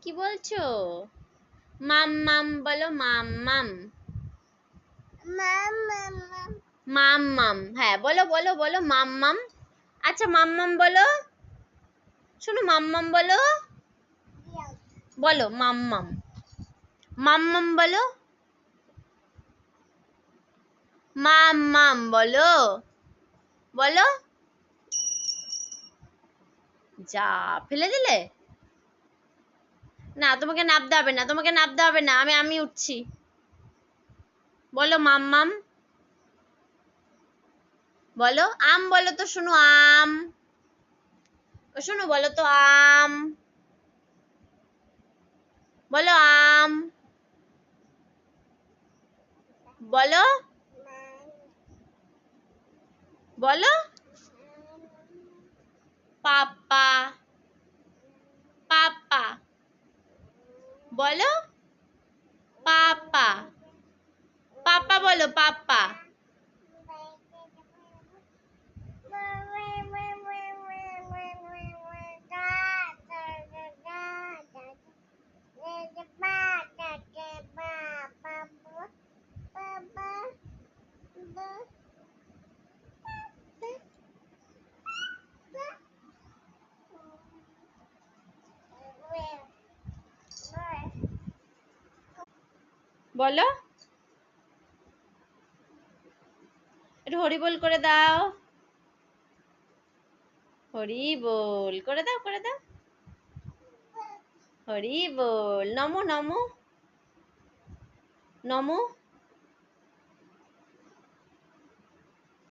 কি বলছো? মাম্মাম বলো, মাম্মাম। মাম্মাম, হ্যাঁ বলো বলো বলো, মাম্মাম। আচ্ছা মাম্মাম বলো, শোনো মাম্মাম বলো, বলো মাম্মাম। মাম্মাম বলো, মাম্মাম বলো, বলো। যা, ফেলে দিলে। না তোমাকে নাবতে হবে না, তোমাকে নাবতে হবে না, আমি উঠছি। বলো মাম্মাম। বলো আম, বলো তো শোনো, আম। ও শোনো বলো তো আম, বলো আম, বলো বলো। পাপা, পাপা, বলো পাপা, পাপা বলো, পাপা। বলো, একটু হরি বল করে দাও, হরি বল করে দাও, করে দাও, হরি বল। নমো নমো, নমো।